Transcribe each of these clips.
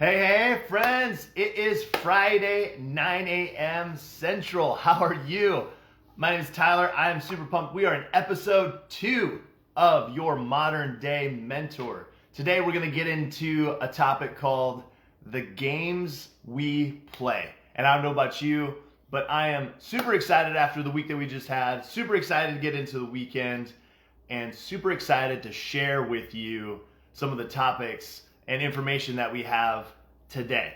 Hey, friends, it is Friday, 9 a.m. Central. How are you? My name is Tyler. I am super pumped. We are in episode 2 of your modern day mentor. Today, we're going to get into a topic called the games we play. And I don't know about you, but I am super excited after the week that we just had, super excited to get into the weekend, and super excited to share with you some of the topics and information that we have today.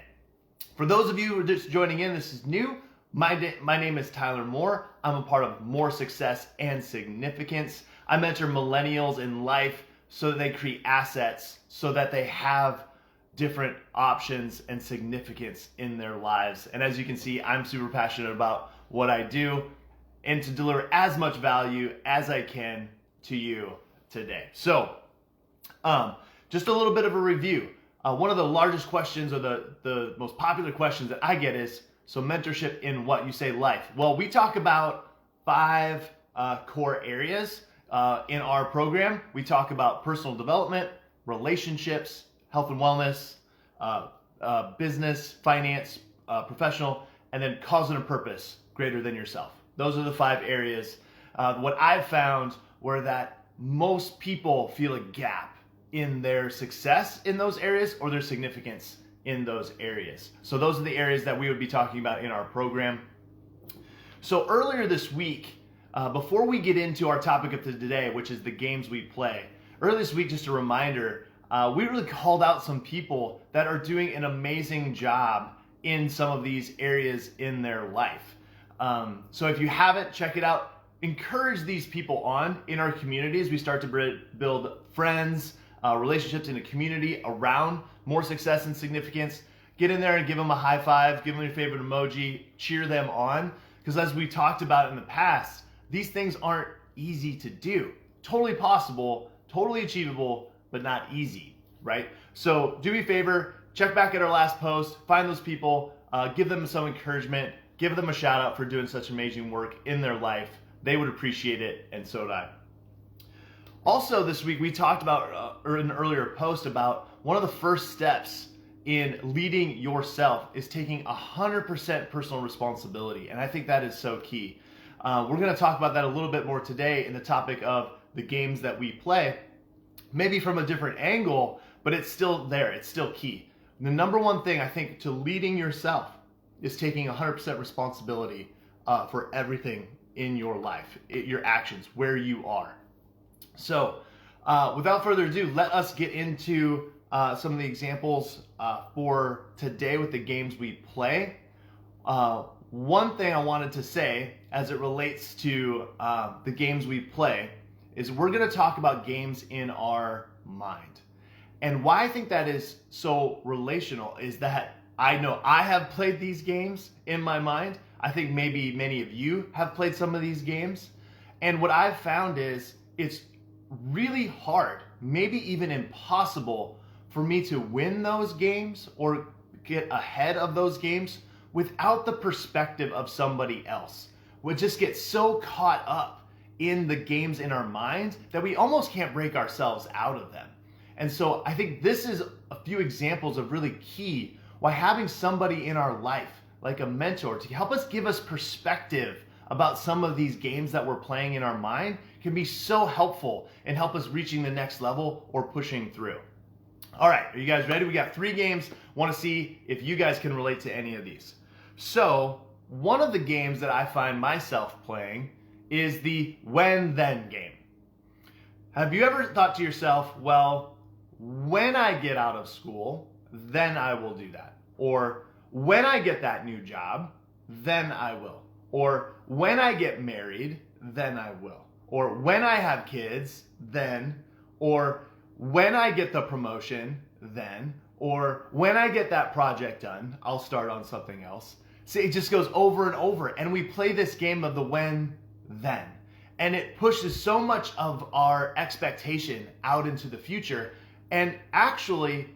For those of you who are just joining in, this is new. My name is Tyler Mohr. I'm a part of Mohr Success and Significance. I mentor millennials in life so that they create assets, so that they have different options and significance in their lives. And as you can see, I'm super passionate about what I do and to deliver as much value as I can to you today. So, just a little bit of a review. One of the largest questions, or the most popular questions that I get is, so mentorship in what? You say life. Well, we talk about 5 core areas in our program. We talk about personal development, relationships, health and wellness, business, finance, professional, and then cause and a purpose greater than yourself. Those are the 5 areas. What I've found were that most people feel a gap in their success in those areas or their significance in those areas. So those are the areas that we would be talking about in our program. So earlier this week, before we get into our topic of today, which is the games we play, earlier this week, just a reminder, we really called out some people that are doing an amazing job in some of these areas in their life. So if you haven't, check it out. Encourage these people on in our community as we start to build friends, relationships in a community around Mohr Success and Significance. Get in there and give them a high five, give them your favorite emoji, cheer them on. Because as we talked about in the past, these things aren't easy to do. Totally possible, totally achievable, but not easy, right? So do me a favor, check back at our last post, find those people, give them some encouragement, give them a shout out for doing such amazing work in their life. They would appreciate it, and so would I. Also this week, we talked about, or in an earlier post, about one of the first steps in leading yourself is taking 100% personal responsibility. And I think that is so key. We're going to talk about that a little bit more today in the topic of the games that we play, maybe from a different angle, but it's still there. It's still key. The number one thing I think to leading yourself is taking 100% responsibility for everything in your life, your actions, where you are. So without further ado, let us get into some of the examples for today with the games we play. One thing I wanted to say as it relates to the games we play is we're going to talk about games in our mind. And why I think that is so relational is that I know I have played these games in my mind. I think maybe many of you have played some of these games. And what I've found is it's really hard, maybe even impossible, for me to win those games or get ahead of those games without the perspective of somebody else. We just get so caught up in the games in our mind that we almost can't break ourselves out of them. And so I think this is a few examples of really key why having somebody in our life, like a mentor, to help us give us perspective about some of these games that we're playing in our mind can be so helpful and help us reaching the next level or pushing through. All right, are you guys ready? We got 3 games. Want to see if you guys can relate to any of these. So one of the games that I find myself playing is the when-then game. Have you ever thought to yourself, well, when I get out of school, then I will do that. Or when I get that new job, then I will. Or when I get married, then I will. Or when I have kids, then. Or when I get the promotion, then. Or when I get that project done, I'll start on something else. See, it just goes over and over. And we play this game of the when, then. And it pushes so much of our expectation out into the future and actually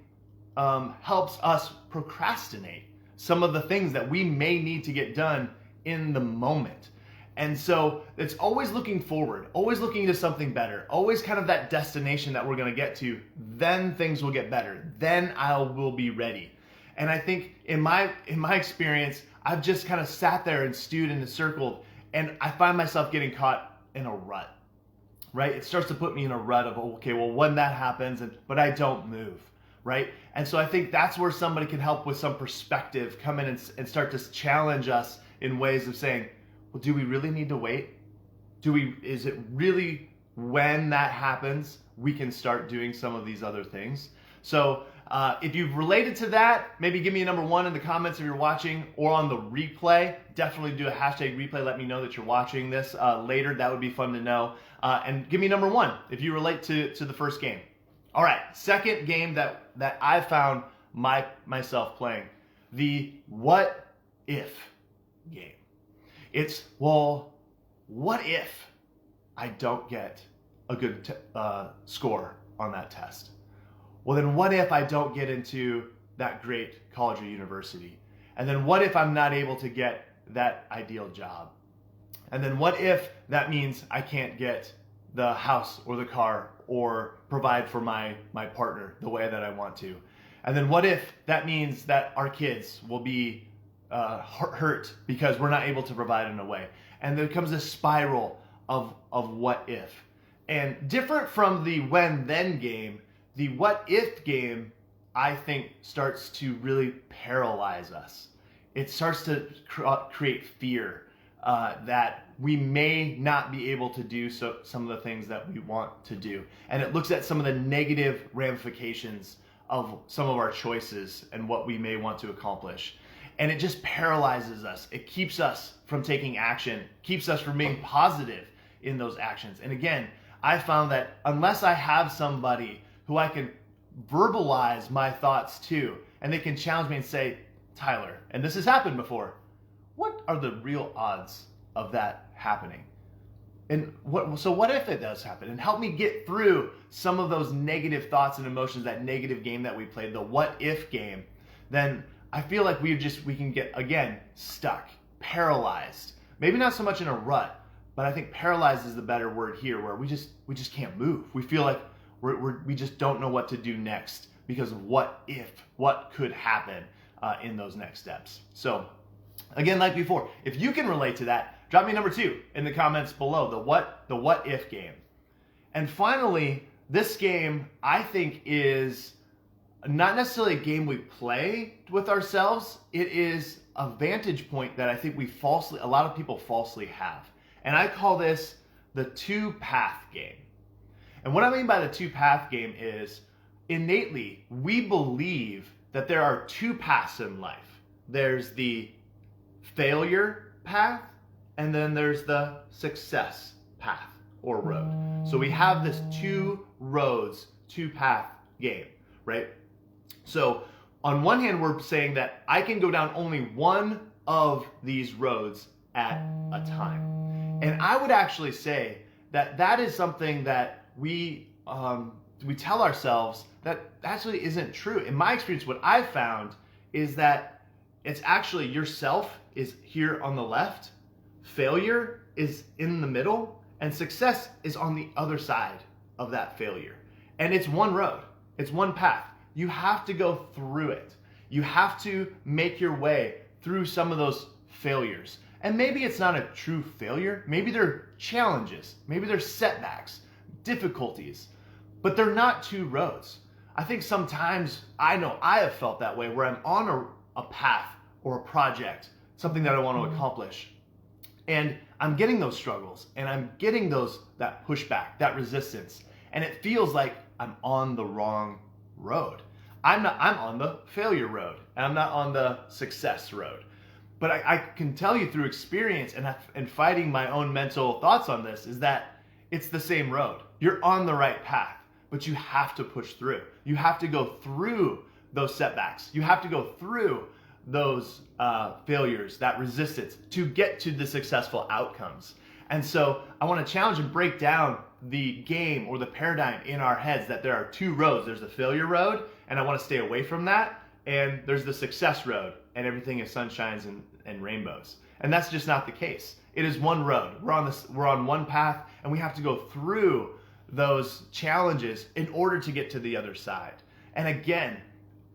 helps us procrastinate some of the things that we may need to get done in the moment. And so it's always looking forward, always looking to something better, always kind of that destination that we're going to get to. Then things will get better. Then I will be ready. And I think in my experience, I've just kind of sat there and stewed and circled, and I find myself getting caught in a rut, right? It starts to put me in a rut of, okay, well, when that happens, but I don't move, right? And so I think that's where somebody can help with some perspective, come in and start to challenge us in ways of saying, well, do we really need to wait? Is it really when that happens, we can start doing some of these other things? So if you've related to that, maybe give me a number 1 in the comments if you're watching, or on the replay. Definitely do a hashtag replay. Let me know that you're watching this later. That would be fun to know. And give me number 1 if you relate to the first game. All right, second game that I found myself playing, the what if game. It's, well, what if I don't get a good score on that test? Well, then what if I don't get into that great college or university? And then what if I'm not able to get that ideal job? And then what if that means I can't get the house or the car or provide for my partner the way that I want to? And then what if that means that our kids will be hurt because we're not able to provide in a way? And there comes a spiral of what if. And different from the when then game, the what if game, I think, starts to really paralyze us. It starts to create fear that we may not be able to do some of the things that we want to do. And it looks at some of the negative ramifications of some of our choices and what we may want to accomplish. And it just paralyzes us. It keeps us from taking action, keeps us from being positive in those actions. And again, I found that unless I have somebody who I can verbalize my thoughts to, and they can challenge me and say, Tyler, and this has happened before, what are the real odds of that happening? And what if it does happen? And help me get through some of those negative thoughts and emotions, that negative game that we played, the what if game. Then I feel like we can get, again, stuck, paralyzed. Maybe not so much in a rut, but I think paralyzed is the better word here, where we just can't move. We feel like we just don't know what to do next because of what could happen in those next steps. So again, like before, if you can relate to that, drop me number 2 in the comments below, the what if game. And finally, this game I think is not necessarily a game we play with ourselves. It is a vantage point that I think a lot of people falsely have. And I call this the 2-path game. And what I mean by the 2-path game is, innately, we believe that there are 2 paths in life. There's the failure path, and then there's the success path or road. So we have this 2 roads, 2-path game, right? So on one hand, we're saying that I can go down only one of these roads at a time. And I would actually say that is something that we tell ourselves that actually isn't true. In my experience, what I've found is that it's actually yourself is here on the left, failure is in the middle, and success is on the other side of that failure. And it's one road, it's one path. You have to go through it. You have to make your way through some of those failures. And maybe it's not a true failure. Maybe they're challenges. Maybe they're setbacks, difficulties. But they're not 2 roads. I think sometimes, I know I have felt that way, where I'm on a path or a project, something that I want to accomplish. And I'm getting those struggles, and I'm getting that pushback, that resistance. And it feels like I'm on the wrong road. I'm on the failure road, and I'm not on the success road. But I can tell you through experience and fighting my own mental thoughts on this is that it's the same road. You're on the right path, but you have to push through. You have to go through those setbacks. You have to go through those failures, that resistance, to get to the successful outcomes. And so I want to challenge and break down the game or the paradigm in our heads that there are 2 roads. There's the failure road, and I want to stay away from that. And there's the success road, and everything is sunshines and rainbows. And that's just not the case. It is one road. We're on one path, and we have to go through those challenges in order to get to the other side. And again,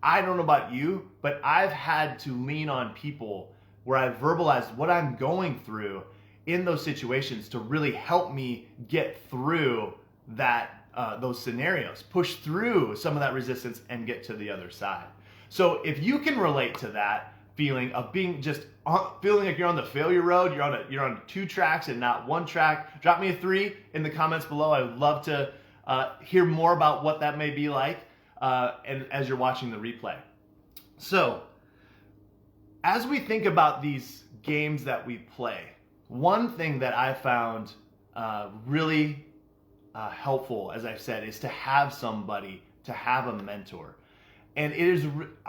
I don't know about you, but I've had to lean on people where I've verbalized what I'm going through in those situations to really help me get through those scenarios, push through some of that resistance and get to the other side. So if you can relate to that feeling of being feeling like you're on the failure road, you're on 2 tracks and not 1 track, drop me a 3 in the comments below. I would love to hear more about what that may be like and as you're watching the replay. So as we think about these games that we play, one thing that I found really helpful, as I've said, is to have somebody, to have a mentor. And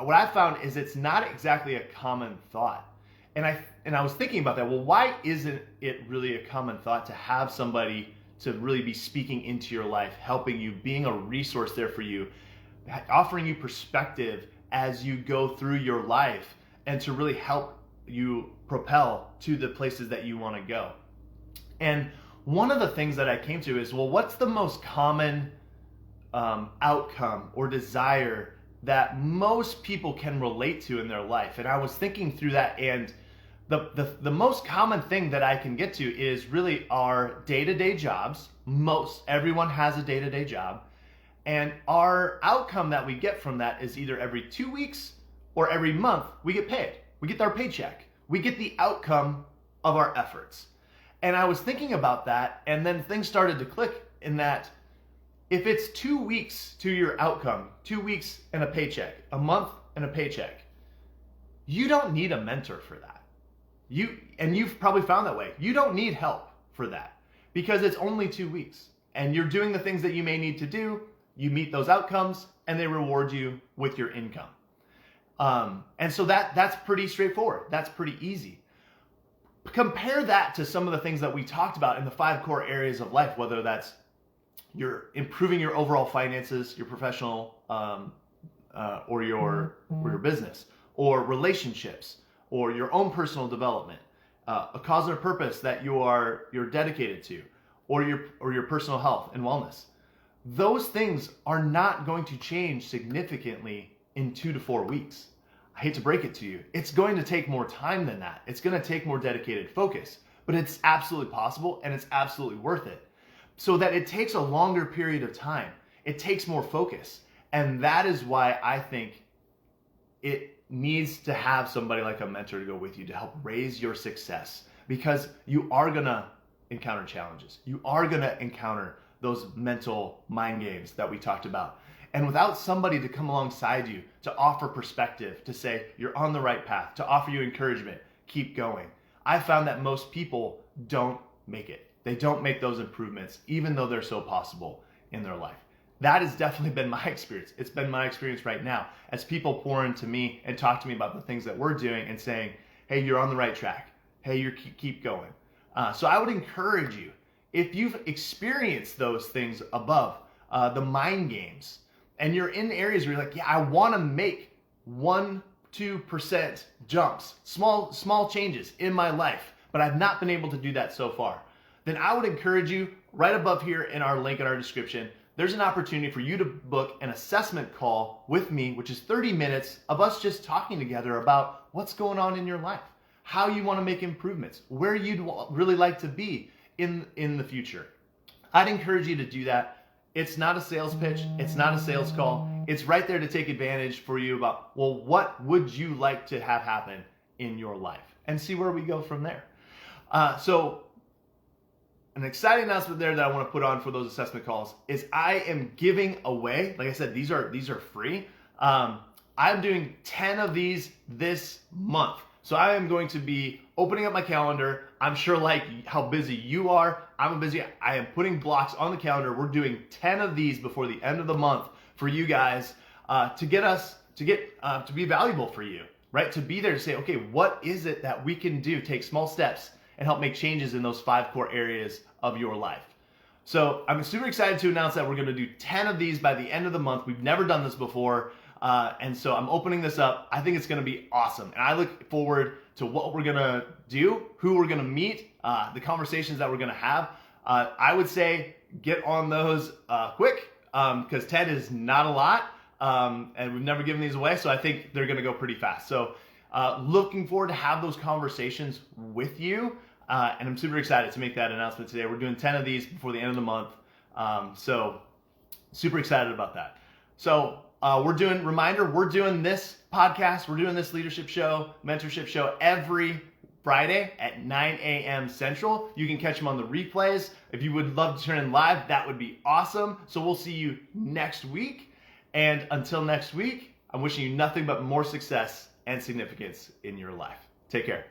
what I found is it's not exactly a common thought. And I was thinking about that. Well, why isn't it really a common thought to have somebody to really be speaking into your life, helping you, being a resource there for you, offering you perspective as you go through your life, and to really help you propel to the places that you want to go? And one of the things that I came to is, well, what's the most common outcome or desire that most people can relate to in their life? And I was thinking through that, and the most common thing that I can get to is really our day-to-day jobs. Everyone has a day-to-day job, and our outcome that we get from that is either every 2 weeks or every month we get paid. We get our paycheck. We get the outcome of our efforts. And I was thinking about that, and then things started to click in that if it's 2 weeks to your outcome, 2 weeks and a paycheck, a month and a paycheck, you don't need a mentor for that. You've probably found that way. You don't need help for that because it's only 2 weeks and you're doing the things that you may need to do. You meet those outcomes and they reward you with your income. And so that's pretty straightforward. That's pretty easy. Compare that to some of the things that we talked about in the 5 core areas of life, whether that's you're improving your overall finances, your professional, or your business, or relationships, or your own personal development, a cause and a purpose that you're dedicated to, or your personal health and wellness. Those things are not going to change significantly in 2 to 4 weeks. I hate to break it to you. It's going to take more time than that. It's going to take more dedicated focus, but it's absolutely possible and it's absolutely worth it. So that it takes a longer period of time. It takes more focus. And that is why I think it needs to have somebody like a mentor to go with you to help raise your success, because you are going to encounter challenges. You are going to encounter those mental mind games that we talked about. And without somebody to come alongside you, to offer perspective, to say you're on the right path, to offer you encouragement, keep going, I found that most people don't make it. They don't make those improvements, even though they're so possible in their life. That has definitely been my experience. It's been my experience right now as people pour into me and talk to me about the things that we're doing and saying, hey, you're on the right track. Hey, you keep going. So I would encourage you, if you've experienced those things above, the mind games, and you're in areas where you're like, yeah, I want to make 1-2% jumps, small changes in my life, but I've not been able to do that so far, then I would encourage you, right above here in our link in our description, there's an opportunity for you to book an assessment call with me, which is 30 minutes of us just talking together about what's going on in your life, how you want to make improvements, where you'd really like to be in the future. I'd encourage you to do that. It's not a sales pitch. It's not a sales call. It's right there to take advantage for you about, well, what would you like to have happen in your life, and see where we go from there. So an exciting announcement there that I want to put on for those assessment calls is I am giving away, like I said, these are free. I'm doing 10 of these this month. So I am going to be opening up my calendar. I'm sure, like how busy you are, I'm busy. I am putting blocks on the calendar. We're doing 10 of these before the end of the month for you guys to be valuable for you, right? To be there to say, okay, what is it that we can do? Take small steps and help make changes in those 5 core areas of your life. So I'm super excited to announce that we're going to do 10 of these by the end of the month. We've never done this before. And so I'm opening this up. I think it's going to be awesome. And I look forward to what we're going to do, who we're going to meet, the conversations that we're going to have. I would say get on those quick because 10 is not a lot. and we've never given these away, so I think they're going to go pretty fast. So looking forward to have those conversations with you, and I'm super excited to make that announcement today. We're doing 10 of these before the end of the month, so super excited about that. So we're doing this podcast, we're doing this leadership show, mentorship show every Friday at 9 a.m. Central. You can catch them on the replays. If you would love to turn in live, that would be awesome. So we'll see you next week. And until next week, I'm wishing you nothing but more success and significance in your life. Take care.